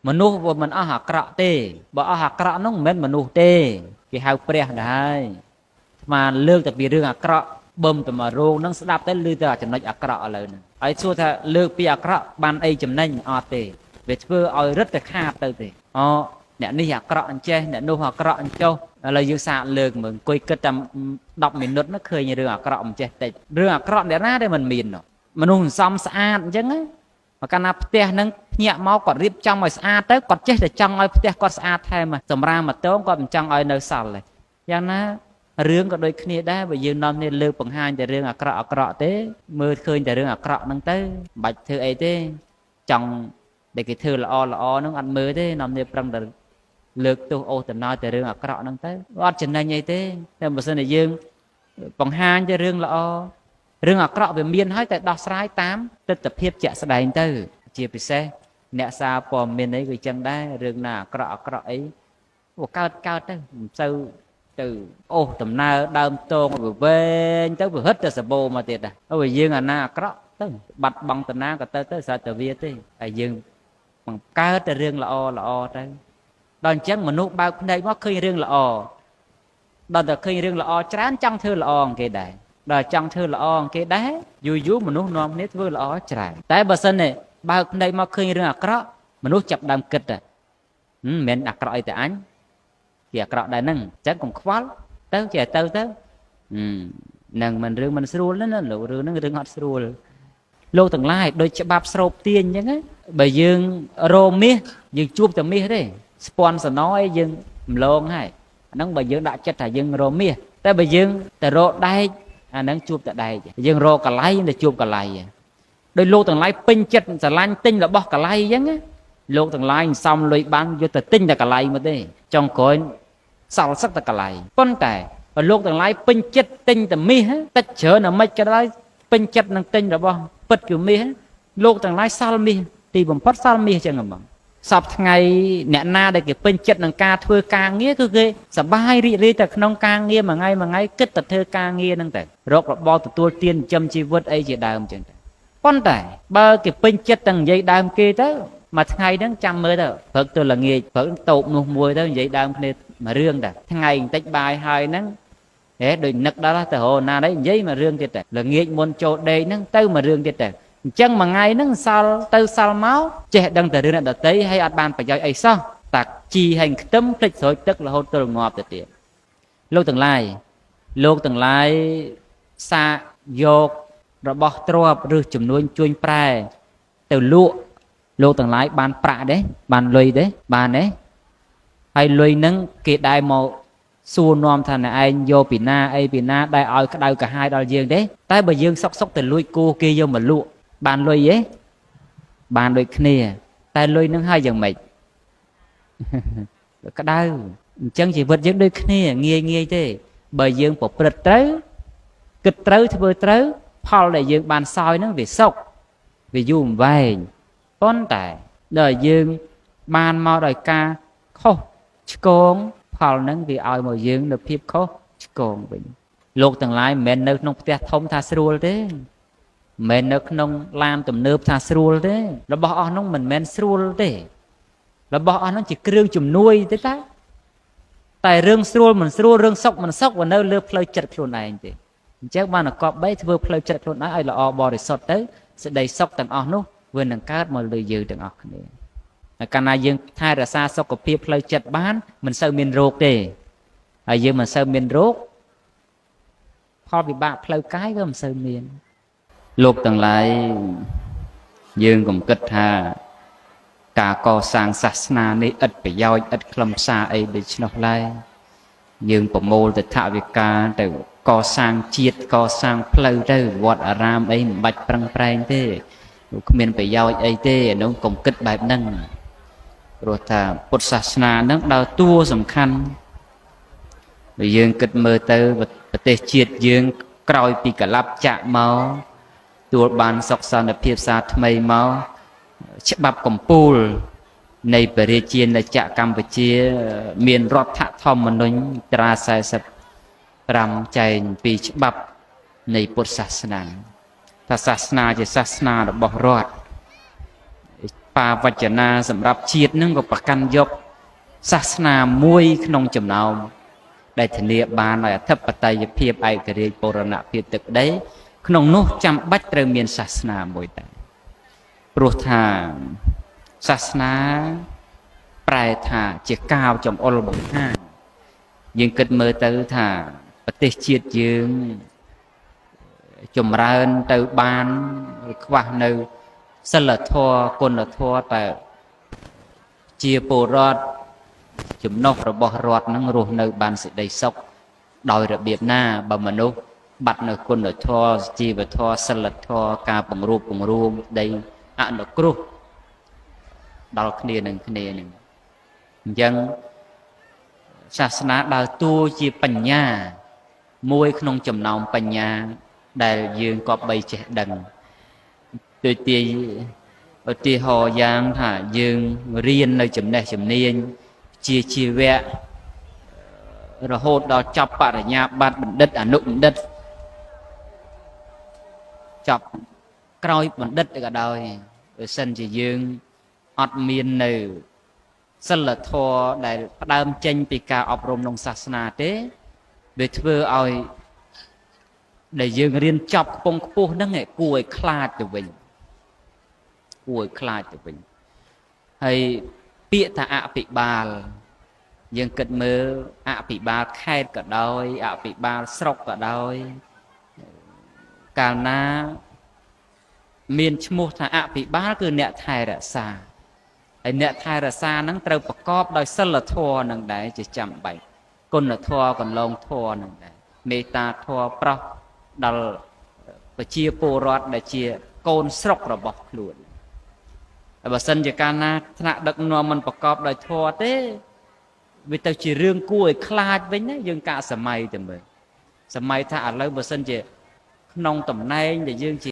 មនុស្សវាមិនអស់អាក្រក់ទេបើអស់អាក្រក់នោះមិនមែនមនុស្សទេគេហៅព្រះដែរស្មានលើកតែពីរឿងអាក្រក់បំតែមករោងនឹងស្ដាប់ទៅឮតែចំណុចអាក្រក់ឥឡូវហ្នឹងហើយសួរថាលើកពីអាក្រក់បានអីចំណេញអត់ទេវាធ្វើឲ្យរឹតតែខាតទៅទេអូអ្នកនេះអាក្រក់អញ្ចេះអ្នកនោះអាក្រក់អញ្ចោះឥឡូវយើងសាកលើកមើលអង្គុយគិតតែ10 មីនិតនោះឃើញរឿងអាក្រក់អញ្ចេះតិចរឿងអាក្រក់អ្នកណាដែលមិនមានមនុស្សសំស្អាតអញ្ចឹងណាមកកាលណាផ្ទះហ្នឹងភ្ញាក់មកគាត់រៀបចំឲ្យស្អាតទៅគាត់ចេះតែចង់ឲ្យផ្ទះគាត់ស្អាតថែមសម្រាមម៉ូតូគាត់មិនចង់ឲ្យនៅសល់ទេយ៉ាងណារឿងក៏ដូចគ្នាដែរបើយើងនាំគ្នាលើកបង្ហាញតែរឿងអាក្រក់ទេមើលឃើញតែរឿងអាក្រក់ហ្នឹងទៅមិនបាច់ធ្វើអីទេចង់ដែលគេធ្វើល្អហ្នឹងអត់មើលទេនាំគ្នាប្រឹងតែលើកទោសអូសតំណោតែរឿងអាក្រក់ហ្នឹងទៅអត់ចំណេញអីទេតែបើសិនតែយើងបង្ហាញតែរឿងល្អរឿងអាក្រក់វាមានហើយតែដោះស្រាយតាមទស្សនវិជ្ជាជាក់ស្ដែងទៅជាពិសេសអ្នកសារព័ត៌មានអីក៏ចឹងដែររឿងណាអាក្រក់អីវាកើតទៅមិនសូវទៅអូសដំណើរដើមតងវាវែងទៅវាហិតតែសបោមកទៀតដែរហើយយើងអាណាអាក្រក់ទៅបាត់បង់តាណាក៏ទៅស្រាប់តែវាទេហើយយើងបង្កើតតែរឿងល្អទៅដល់អញ្ចឹងមនុស្សបើកភ្នែកមកឃើញរឿងល្អដល់តែឃើញរឿងល្អច្រើនចង់ធ្វើល្អគេដែរដល់ចង់ធ្វើល្អគេដែរយូរមនុស្សនាំគ្នាធ្វើល្អច្រើនតែបើសិនទេបើកភ្នែកមកឃើញរឿងអាក្រក់មនុស្សចាប់ដើមគិតមិនមែនអាក្រក់អីតែអញគេអាក្រក់ដែរហ្នឹងអញ្ចឹងកុំខ្វល់ទៅចេះទៅនឹងមិនរឿងមិនស្រួលណាលោករឿងហ្នឹងរឿងអត់ស្រួលលោកទាំងឡាយដូចច្បាប់ស្រូបទាញអញ្ចឹងបើយើងរោមាសយើងជួបតែមាសទេស្ពាន់សណអីយើងរំលងហើយអាហ្នឹងបើយើងដាក់ចិត្តថាយើងរោមាសតែបើយើងទៅរកដែកអាហ្នឹងជួបតែដែកយើងរកកលៃទៅជួបកលៃដោយលោកទាំងឡាយពេញចិត្តស្រឡាញ់ទិញរបស់កលៃអញ្ចឹងលោកទាំងឡាយសំលុយបានយកទៅទិញតែកលៃមកទេចុងក្រោយសល់សឹកតែកលៃប៉ុន្តែបើលោកទាំងឡាយពេញចិត្តទិញតែមាសតិចច្រើនអាម៉េចក៏ដោយពេញចិត្តនឹងទិញរបស់ពិតគឺមាសលោកទាំងឡាយសល់មាសទីបំផុតសល់មាសអញ្ចឹងហ្មងសពថ្ងៃអ្នកណាដែលគេពេញចិត្តនឹងការធ្វើការងារគឺគេសប្បាយរីករាយតែក្នុងការងារមួយថ្ងៃគិតតែធ្វើការងារហ្នឹងទៅរករបរទទួលទានចិញ្ចឹមជីវិតអីជាដើមអញ្ចឹងទៅប៉ុន្តែបើគេពេញចិត្តទាំងនិយាយដើមគេទៅមួយថ្ងៃហ្នឹងចាំមើលទៅព្រឹកទៅល្ងាចព្រឹកតូបនោះមួយទៅនិយាយដើមគ្នាមួយរឿងដែរថ្ងៃបន្តិចបាយហើយហ្នឹងដូចនឹកដល់ទៅរហូតណាđấyនិយាយមួយរឿងទៀតទៅល្ងាចមុនចូលដេកហ្នឹងទៅមួយរឿងទៀតទៅអញ្ចឹងមួយថ្ងៃហ្នឹងសល់ទៅសល់មកចេះដឹងតែរឿងអ្នកដតីហើយអត់បានប្រយោជន៍អីសោះតាជីហើយខ្ទឹមភ្លេចស្រោចទឹករហូតទល់ងាប់ទៅទៀតលោកទាំងឡាយសាកយករបស់ទ្រព្យឬចំនួនជួញប្រែទៅលក់លោកទាំងឡាយបានប្រាក់ទេបានលុយទេបានទេហើយលុយហ្នឹងគេដែរមកសួរនាំថាអ្នកឯងយកពីណាអីពីណាដែលឲ្យក្តៅកាហាយដល់យើងទេតែបើយើងសុកទៅលួចគោគេយកមកលក់បានលុយទេបានដូចគ្នាតែលុយនឹងហើយយ៉ាងម៉េចក្តៅអញ្ចឹងជីវិតយើងដូចគ្នាងាយទេបើយើងប្រព្រឹត្តត្រូវគិតត្រូវធ្វើត្រូវផលដែលយើងបានសោយហ្នឹងវាសុខវាយូរអង្វែងប៉ុន្តែដល់យើងបានមកដោយការខុសឆ្គងផលហ្នឹងវាឲ្យមកយើងនៅភាពខុសឆ្គងវិញលោកទាំងឡាយមិនមែននៅក្នុងផ្ទះធំថាស្រួលទេមិនមែននៅក្នុងឡានទំនើបថាស្រួលទេរបស់អស់នោះមិនមែនស្រួលទេរបស់អស់នោះជាគ្រឿងជំនួយទេតែរឿងស្រួលមិនស្រួលរឿងសុខមិនសុខវានៅលើផ្លូវចិត្តខ្លួនឯងទេអញ្ចឹងបានអកប3ធ្វើផ្លូវចិត្តខ្លួនឯងឲ្យល្អបរិសុទ្ធទៅសេចក្តីសុខទាំងអស់នោះវានឹងកើតមកលើយើងទាំងអស់គ្នាកាលណាយើងថែរក្សាសុខភាពផ្លូវចិត្តបានមិនសូវមានរោគទេហើយយើងមិនសូវមានរោគផលវិបាកផ្លូវកាយក៏មិនសូវមានលោកទាំងឡាយយើងកុំគិតថាការកសាងសាសនានេះឥតប្រយោជន៍ឥតខ្លឹមសារអីដូច្នោះឡើយយើងប្រមូលទៅថវិកាទៅកសាងជាតិកសាងផ្លូវទៅវត្តអារាមអីមិនបាច់ប្រឹងប្រែងទេគ្មានប្រយោជន៍អីទេអានោះកុំគិតបែបហ្នឹងព្រោះថាពុទ្ធសាសនាហ្នឹងដើរតួសំខាន់បើយើងគិតមើលទៅប្រទេសជាតិយើងក្រោយពីកលាប់ចាក់មកទួលបានសុខសន្តិភាពសារថ្មីមកច្បាប់កម្ពុជានៃព្រះរាជាណាចក្រកម្ពុជាមានរដ្ឋធម្មនុញ្ញត្រា45ចែងពីច្បាប់នៃពុទ្ធសាសនាថាសាសនាជាសាសនារបស់រដ្ឋប បាវចនាសម្រាប់ជាតិនឹងក៏ប្រកាន់យកសាសនាមួយក្នុងចំណោមដែលធានាបានដោយអធិបតេយ្យភាពឯករាជ្យបូរណភាពទឹកដីក្នុងនោះចាំបាច់ត្រូវមានសាសនាមួយដែរព្រោះថាសាសនាប្រែថាជាកាវចំអុលបង្ហាញយើងគិតមើលទៅថាប្រទេសជាតិយើងចម្រើនទៅបានខ្វះនៅសិលធម៌គុណធម៌តែជាពលរដ្ឋចំណុះរបស់រដ្ឋនឹងរស់នៅបានសេចក្តីសុខដោយរបៀបណាបើមនុស្សបាត់នៅគុណធម៌ជីវធម៌សិលធម៌ការបង្រួបបង្រួមដីអនុគ្រោះដល់គ្នានឹងគ្នានឹងអញ្ចឹងសាសនាដើរតួជាបញ្ញាមួយក្នុងចំណោមបញ្ញាដែលយើងក៏បីចេះដឹងដូចទីឧទាហរណ៍យ៉ាងថាយើងរៀននៅចំណេះជំនាញជាជីវៈរហូតដល់ចប់បរិញ្ញាបត្របណ្ឌិតអនុបណ្ឌិតចប់ក្រោយបណ្ឌិតក៏ដោយបើសិនជាយើងអត់មាននៅសិលធម៌ដែលផ្ដើមចេញពីការអប់រំក្នុងសាសនាទេវាធ្វើឲ្យដែលយើងរៀនចប់ខ្ពង់ខ្ពស់ហ្នឹងគួរឲ្យខ្លាចទៅវិញគួរឲ្យខ្លាចទៅវិញហើយពាក្យថាអភិបាលយើងគិតមើលអភិបាលខេត្តក៏ដោយអភិបាលស្រុកក៏ដោយកាលណាមានឈ្មោះថាអភិបាលគឺអ្នកថែរក្សាហើយអ្នកថែរក្សាហ្នឹងត្រូវប្រកបដោយសិលធម៌នឹងដែរជាចាំបាច់គុណធម៌កន្លងធម៌នឹងដែរមេត្តាធម៌ប្រោសដល់ប្រជាពលរដ្ឋដែលជាកូនស្រុករបស់ខ្លួនហើយបើសិនជាកាលណាថ្នាក់ដឹកនាំមិនប្រកបដោយធម៌ទេវាទៅជារឿងគួរឲ្យខ្លាចវិញណាយើងកាកសម័យទៅមើលសម័យថាឥឡូវបើសិនជាក្នុងតំណែងដែលយើងជា